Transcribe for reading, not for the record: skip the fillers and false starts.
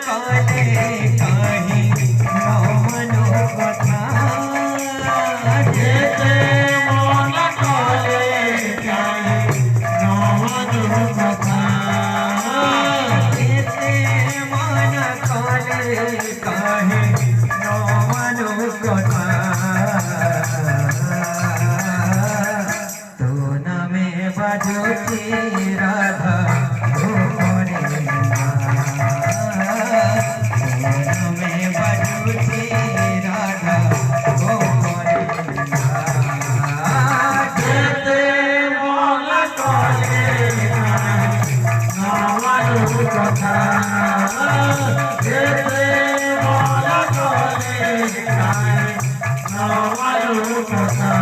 কালে কাহি মন কথা যেতে মন কালে কাহি মন কথা যেতে মন কালে কাহি মন কথা তো নামে বাজুছি রাধা কথা